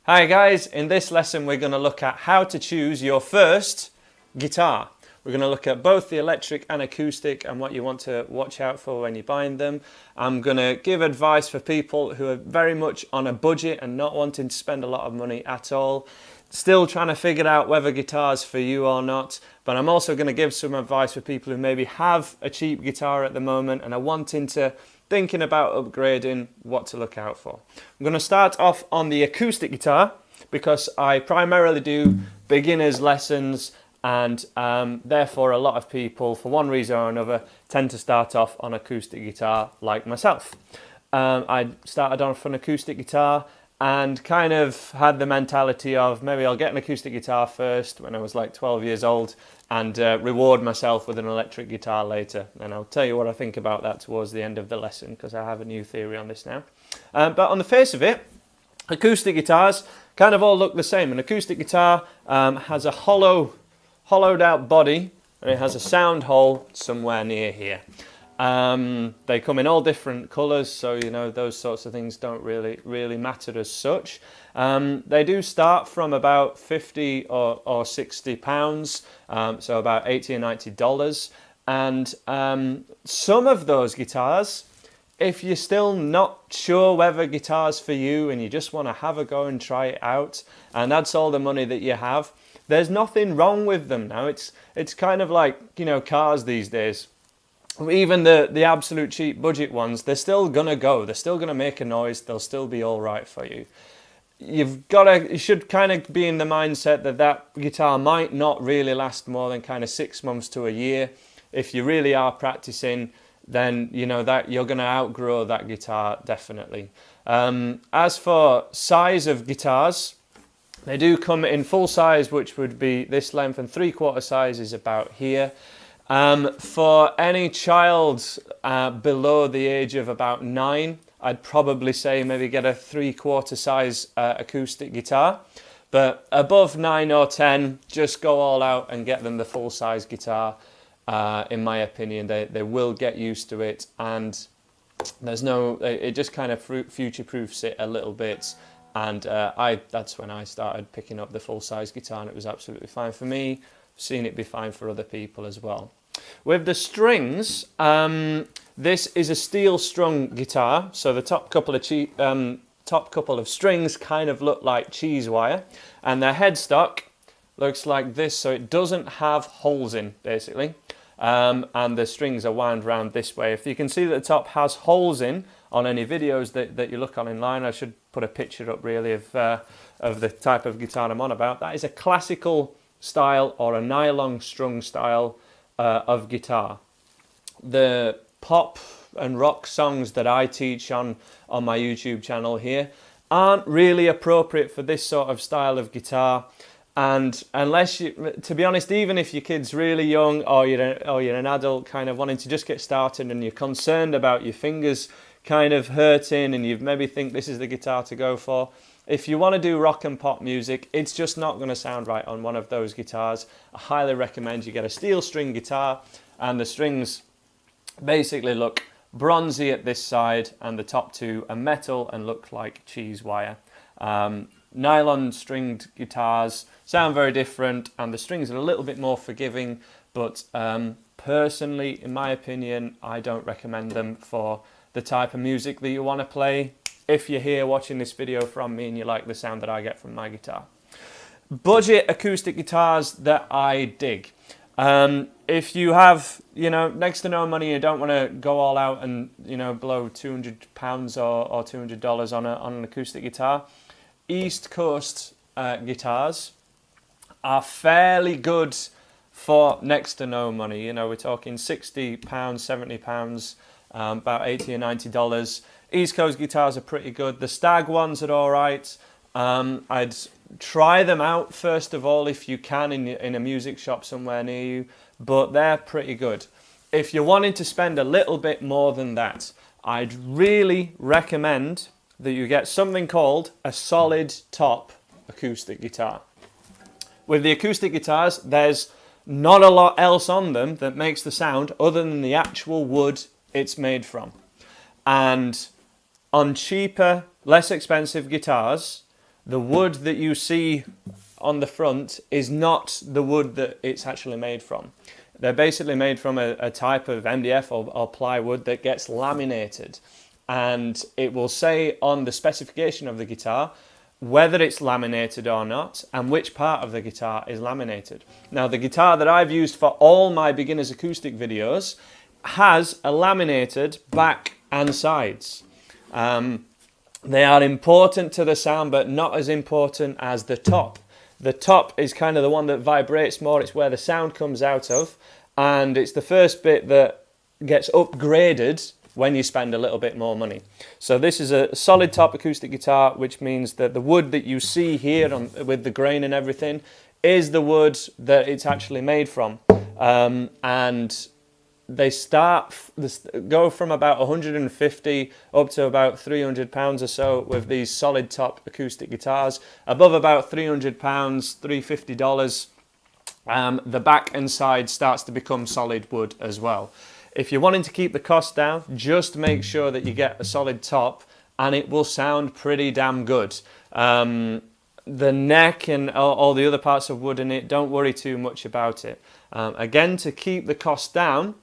Hi guys, in this lesson we're going to look at how to choose your first guitar. We're going to look at both the electric and acoustic and what you want to watch out for when you're buying them. I'm going to give advice for people who are very much on a budget and not wanting to spend a lot of money at all. Still trying to figure out whether guitar's for you or not, but I'm also going to give some advice for people who maybe have a cheap guitar at the moment and are thinking about upgrading, what to look out for. I'm going to start off on the acoustic guitar because I primarily do beginners lessons, and therefore a lot of people, for one reason or another, tend to start off on acoustic guitar like myself. I started off on acoustic guitar and kind of had the mentality of maybe I'll get an acoustic guitar first when I was like 12 years old and reward myself with an electric guitar later. And I'll tell you what I think about that towards the end of the lesson because I have a new theory on this now. But on the face of it, acoustic guitars kind of all look the same. An acoustic guitar has a hollowed out body and it has a sound hole somewhere near here. They come in all different colours, so you know those sorts of things don't really matter as such. They do start from about 50 or 60 pounds, so about $80 or $90. And some of those guitars, if you're still not sure whether guitar's for you and you just want to have a go and try it out, and that's all the money that you have, there's nothing wrong with them now. It's kind of like, you know, cars these days. Even the absolute cheap budget ones, they're still gonna go. They're still gonna make a noise. They'll still be all right for you. You should kind of be in the mindset that guitar might not really last more than kind of 6 months to a year. If you really are practicing, then you know that you're gonna outgrow that guitar definitely. As for size of guitars, they do come in full size, which would be this length, and 3/4 size is about here. For any child below the age of about 9, I'd probably say maybe get a 3/4 size acoustic guitar. But above 9 or 10, just go all out and get them the full size guitar. In my opinion, they will get used to it, and it just kind of future proofs it a little bit. And that's when I started picking up the full size guitar, and it was absolutely fine for me. Seen it be fine for other people as well. With the strings, this is a steel strung guitar, so the top couple of strings kind of look like cheese wire, and the headstock looks like this, so it doesn't have holes in basically, and the strings are wound around this way. If you can see that the top has holes in on any videos that you look on online, I should put a picture up really of the type of guitar I'm on about. That is a classical style or a nylon strung style of guitar. The pop and rock songs that I teach on my YouTube channel here aren't really appropriate for this sort of style of guitar, and unless to be honest, even if your kid's really young or you're an adult kind of wanting to just get started and you're concerned about your fingers kind of hurting and you maybe think this is the guitar to go for, if you want to do rock and pop music, it's just not going to sound right on one of those guitars. I highly recommend you get a steel string guitar, and the strings basically look bronzy at this side and the top two are metal and look like cheese wire. Nylon stringed guitars sound very different, and the strings are a little bit more forgiving, but personally, in my opinion, I don't recommend them for the type of music that you want to play. If you're here watching this video from me and you like the sound that I get from my guitar. Budget acoustic guitars that I dig. If you have, you know, next to no money, you don't want to go all out and, you know, blow £200 or $200 on an acoustic guitar, East Coast guitars are fairly good for next to no money. You know, we're talking £60, £70, about $80 or $90. East Coast guitars are pretty good. The Stag ones are all right. I'd try them out first of all if you can in a music shop somewhere near you, but they're pretty good. If you're wanting to spend a little bit more than that, I'd really recommend that you get something called a solid top acoustic guitar. With the acoustic guitars, there's not a lot else on them that makes the sound other than the actual wood it's made from. And on cheaper, less expensive guitars, the wood that you see on the front is not the wood that it's actually made from. They're basically made from a type of MDF or plywood that gets laminated, and it will say on the specification of the guitar whether it's laminated or not and which part of the guitar is laminated. Now, the guitar that I've used for all my beginners acoustic videos has a laminated back and sides. They are important to the sound, but not as important as the top. The top is kind of the one that vibrates more. It's where the sound comes out of, and it's the first bit that gets upgraded when you spend a little bit more money. So this is a solid top acoustic guitar, which means that the wood that you see here with the grain and everything is the wood that it's actually made from. And they go from about 150 up to about 300 pounds or so with these solid top acoustic guitars. Above about 300 pounds, $350, the back and side starts to become solid wood as well. If you're wanting to keep the cost down, just make sure that you get a solid top and it will sound pretty damn good. The neck and all the other parts of wood in it, don't worry too much about it. Again, to keep the cost down,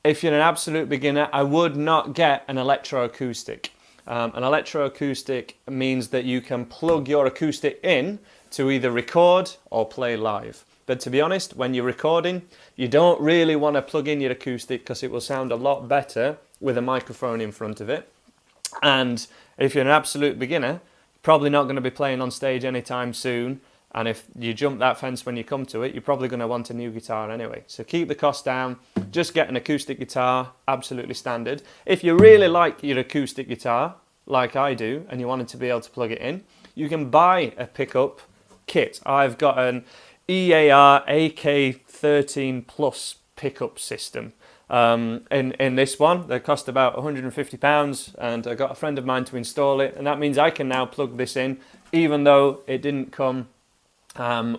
if you're an absolute beginner, I would not get an electroacoustic. An electroacoustic means that you can plug your acoustic in to either record or play live. But to be honest, when you're recording, you don't really want to plug in your acoustic because it will sound a lot better with a microphone in front of it. And if you're an absolute beginner, probably not going to be playing on stage anytime soon. And if you jump that fence when you come to it, you're probably going to want a new guitar anyway. So keep the cost down. Just get an acoustic guitar, absolutely standard. If you really like your acoustic guitar, like I do, and you wanted to be able to plug it in, you can buy a pickup kit. I've got an EAR AK13 Plus pickup system. In this one, they cost about £150, and I got a friend of mine to install it, and that means I can now plug this in, even though it didn't come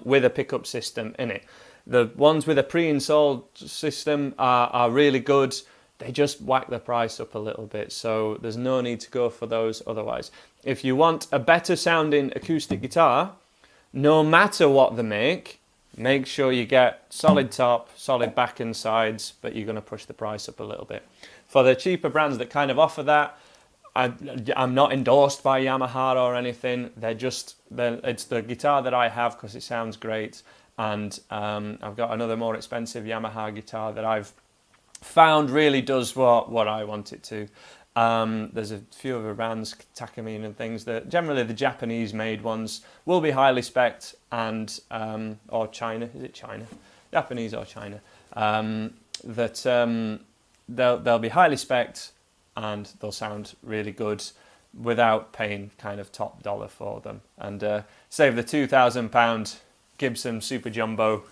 with a pickup system in it. The ones with a pre-installed system are really good. They just whack the price up a little bit, so there's no need to go for those otherwise. If you want a better sounding acoustic guitar, no matter what they make sure you get solid top, solid back and sides, but you're going to push the price up a little bit. For the cheaper brands that kind of offer that, I'm not endorsed by Yamaha or anything. It's the guitar that I have because it sounds great, and I've got another more expensive Yamaha guitar that I've found really does what I want it to. There's a few other brands, Takamine and things, that generally the Japanese made ones will be highly spec'd, and or China, is it China? Japanese or China, they'll be highly spec'd and they'll sound really good without paying kind of top dollar for them, and save the £2,000 Gibson Super Jumbo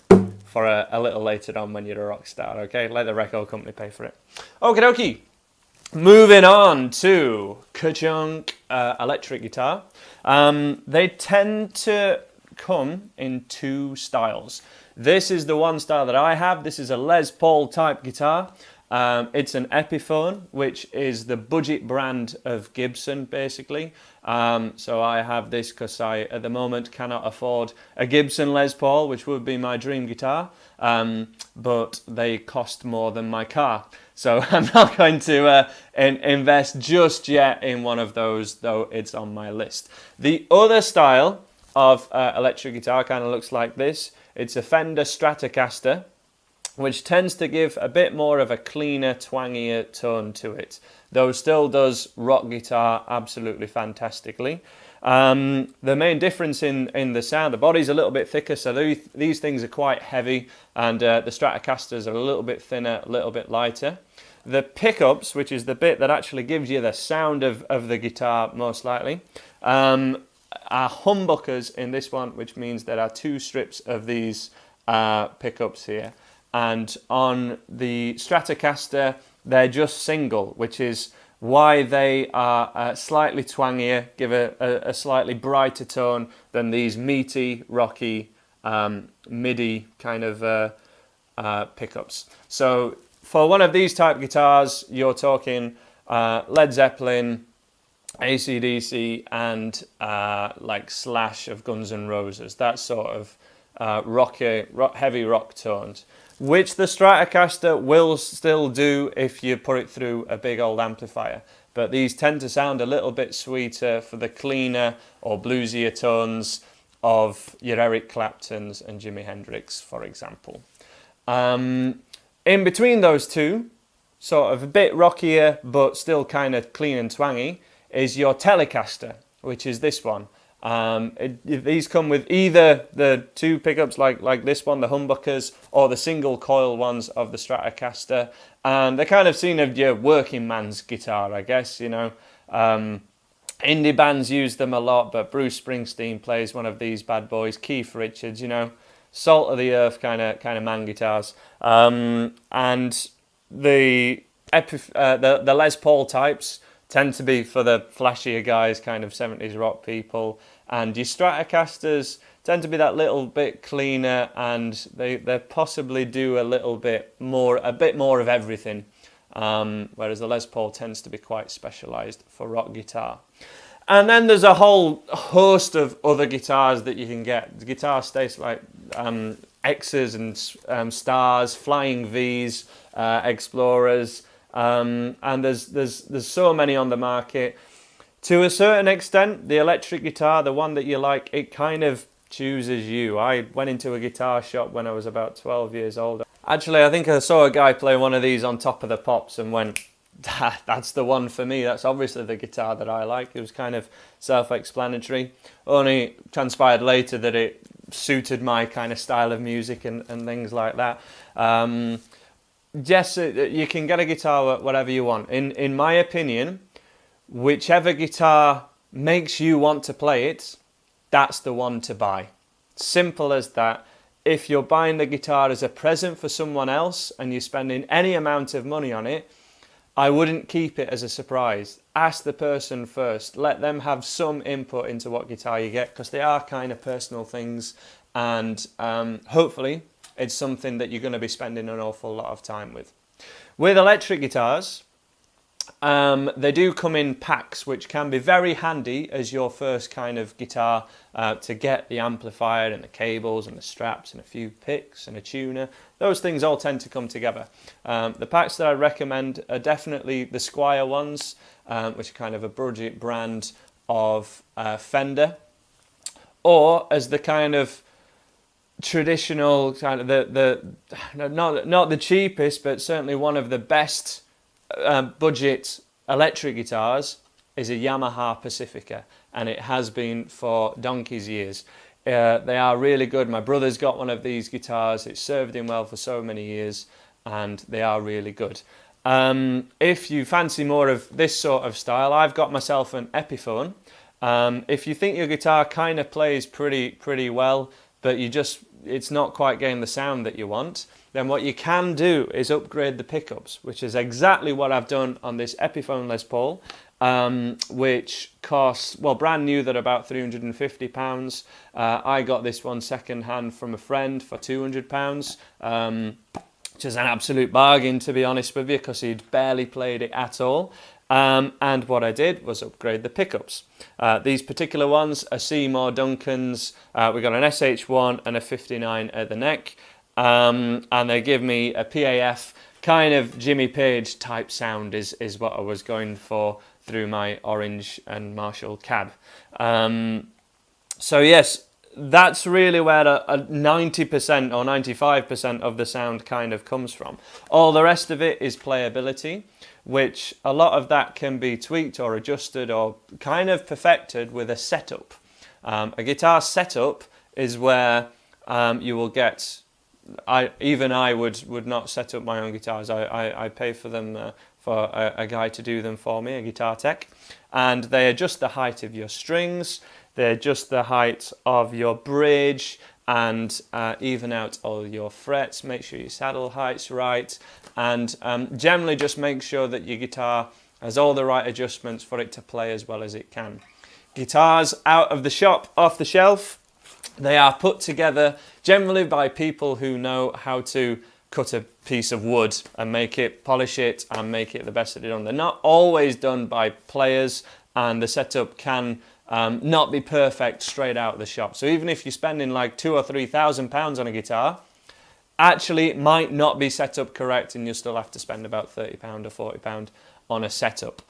for a little later on when you're a rock star. Okay, let the record company pay for it. Okie dokie. Moving on to ka-chunk electric guitar. They tend to come in two styles. This is the one style that I have. This is a Les Paul type guitar. It's an Epiphone, which is the budget brand of Gibson, basically. So I have this because I, at the moment, cannot afford a Gibson Les Paul, which would be my dream guitar, but they cost more than my car. So I'm not going to invest just yet in one of those, though it's on my list. The other style of electric guitar kind of looks like this. It's a Fender Stratocaster, which tends to give a bit more of a cleaner, twangier tone to it, though still does rock guitar absolutely fantastically. The main difference in the sound, the body's a little bit thicker, so these things are quite heavy, and the Stratocasters are a little bit thinner, a little bit lighter. The pickups, which is the bit that actually gives you the sound of the guitar most likely, are humbuckers in this one, which means there are two strips of these pickups here. And on the Stratocaster, they're just single, which is why they are slightly twangier, give a slightly brighter tone than these meaty, rocky, MIDI kind of pickups. So for one of these type guitars, you're talking Led Zeppelin, AC/DC and like Slash of Guns N' Roses, that sort of heavy rock tones, which the Stratocaster will still do if you put it through a big old amplifier. But these tend to sound a little bit sweeter for the cleaner or bluesier tones of your Eric Claptons and Jimi Hendrix, for example. In between those two, sort of a bit rockier but still kind of clean and twangy, is your Telecaster, which is this one. These come with either the two pickups like this one, the humbuckers, or the single coil ones of the Stratocaster, and they're kind of seen as your working man's guitar, I guess, you know. Indie bands use them a lot, but Bruce Springsteen plays one of these bad boys. Keith Richards, you know, salt of the earth kind of man guitars. And the Les Paul types tend to be for the flashier guys, kind of 70s rock people, and your Stratocasters tend to be that little bit cleaner, and they possibly do a bit more of everything, whereas the Les Paul tends to be quite specialised for rock guitar. And then there's a whole host of other guitars that you can get. The guitar stays like X's and Stars, Flying V's, Explorers, and there's so many on the market. To a certain extent, the electric guitar, the one that you like, it kind of chooses you. I went into a guitar shop when I was about 12 years old. Actually, I think I saw a guy play one of these on Top of the Pops and went, that's the one for me. That's obviously the guitar that I like. It was kind of self-explanatory. Only transpired later that it suited my kind of style of music and things like that. Yes, you can get a guitar whatever you want. In my opinion, whichever guitar makes you want to play it, that's the one to buy. Simple as that. If you're buying the guitar as a present for someone else and you're spending any amount of money on it, I wouldn't keep it as a surprise. Ask the person first. Let them have some input into what guitar you get, because they are kind of personal things, and hopefully it's something that you're going to be spending an awful lot of time with. With electric guitars, they do come in packs, which can be very handy as your first kind of guitar to get the amplifier and the cables and the straps and a few picks and a tuner. Those things all tend to come together. The packs that I recommend are definitely the Squier ones, which are kind of a budget brand of Fender, or as the kind of traditional kind of not the cheapest, but certainly one of the best budget electric guitars is a Yamaha Pacifica, and it has been for donkey's years. They are really good. My brother's got one of these guitars. It's served him well for so many years, and they are really good. If you fancy more of this sort of style, I've got myself an Epiphone. If you think your guitar kind of plays pretty well, but it's not quite getting the sound that you want, then what you can do is upgrade the pickups, which is exactly what I've done on this Epiphone Les Paul, which costs, well, brand new, they're about £350. I got this one second hand from a friend for £200, which is an absolute bargain, to be honest with you, because he'd barely played it at all. And what I did was upgrade the pickups. These particular ones are Seymour Duncans. We've got an SH1 and a 59 at the neck. And they give me a PAF, kind of Jimmy Page type sound is what I was going for through my Orange and Marshall cab. So yes, that's really where a 90% or 95% of the sound kind of comes from. All the rest of it is playability, which a lot of that can be tweaked or adjusted or kind of perfected with a setup. A guitar setup is where you will get... I would not set up my own guitars. I pay for them for a guy to do them for me, a guitar tech, and they adjust the height of your strings, they adjust the height of your bridge, and even out all your frets. Make sure your saddle height's right, and generally just make sure that your guitar has all the right adjustments for it to play as well as it can. Guitars out of the shop, off the shelf, they are put together generally by people who know how to cut a piece of wood and make it, polish it and make it the best that they've done. They're not always done by players and the setup can not be perfect straight out of the shop. So even if you're spending like £2,000 or £3,000 on a guitar, actually it might not be set up correct, and you'll still have to spend about £30 or £40 on a setup,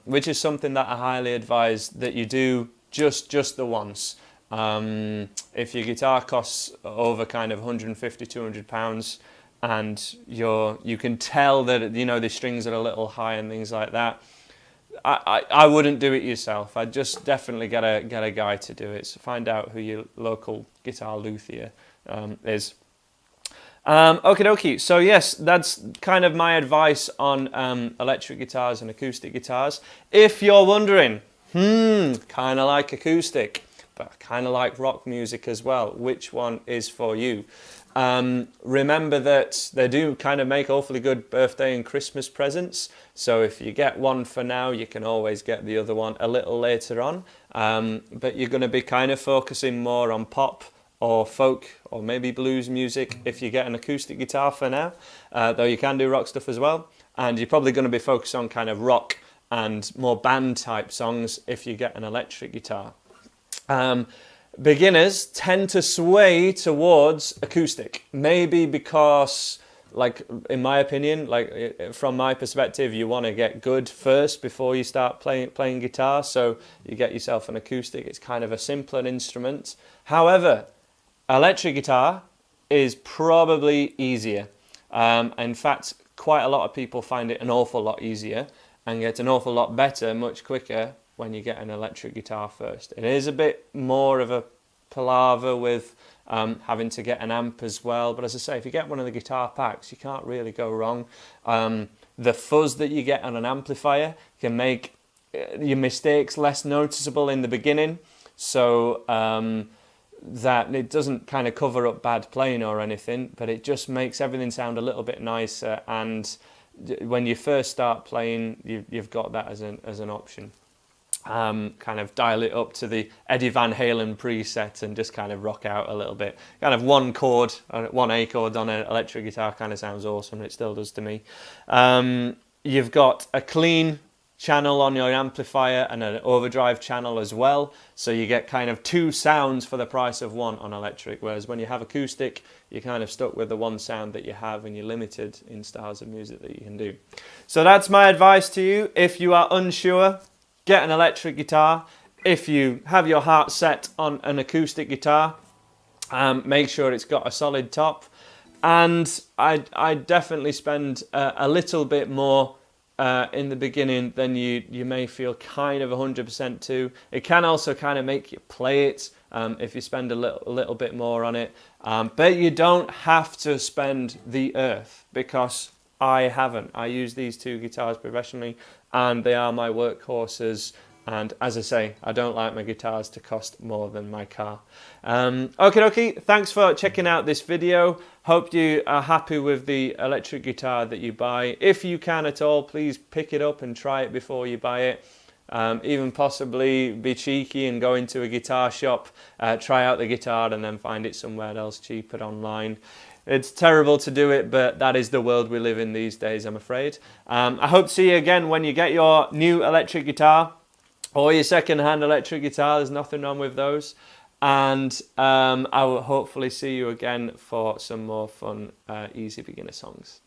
which is something that I highly advise that you do just the once. If your guitar costs over kind of £150, £200, and you can tell that, you know, the strings are a little high and things like that, I wouldn't do it yourself. I'd just definitely get a guy to do it. So find out who your local guitar luthier is. Okie dokie. So yes, that's kind of my advice on electric guitars and acoustic guitars. If you're wondering, kind of like acoustic, but I kind of like rock music as well, which one is for you? Remember that they do kind of make awfully good birthday and Christmas presents. So if you get one for now, you can always get the other one a little later on. But you're going to be kind of focusing more on pop or folk or maybe blues music if you get an acoustic guitar for now, though you can do rock stuff as well. And you're probably going to be focused on kind of rock and more band type songs if you get an electric guitar. Beginners tend to sway towards acoustic, maybe because, like, in my opinion, like from my perspective, you want to get good first before you start playing guitar. So you get yourself an acoustic. It's kind of a simpler instrument. However, electric guitar is probably easier. In fact, quite a lot of people find it an awful lot easier and get an awful lot better much quicker when you get an electric guitar first. It is a bit more of a palaver with having to get an amp as well, but as I say, if you get one of the guitar packs, you can't really go wrong. The fuzz that you get on an amplifier can make your mistakes less noticeable in the beginning, so that it doesn't kind of cover up bad playing or anything, but it just makes everything sound a little bit nicer, and when you first start playing, you've got that as an option. Kind of dial it up to the Eddie Van Halen preset and just kind of rock out a little bit. Kind of one chord, one A chord on an electric guitar kind of sounds awesome. It still does to me. You've got a clean channel on your amplifier and an overdrive channel as well. So you get kind of two sounds for the price of one on electric. Whereas when you have acoustic, you're kind of stuck with the one sound that you have and you're limited in styles of music that you can do. So that's my advice to you. If you are unsure, get an electric guitar. If you have your heart set on an acoustic guitar, make sure it's got a solid top. And I definitely spend a little bit more in the beginning than you may feel kind of 100% to. It can also kind of make you play it if you spend a little bit more on it. But you don't have to spend the earth, because I haven't. I use these two guitars professionally and they are my workhorses. And as I say, I don't like my guitars to cost more than my car. Okie dokie, thanks for checking out this video. Hope you are happy with the electric guitar that you buy. If you can at all, please pick it up and try it before you buy it. Even possibly be cheeky and go into a guitar shop, try out the guitar and then find it somewhere else cheaper online. It's terrible to do it, but that is the world we live in these days, I'm afraid. I hope to see you again when you get your new electric guitar or your second-hand electric guitar. There's nothing wrong with those. And I will hopefully see you again for some more fun, easy beginner songs.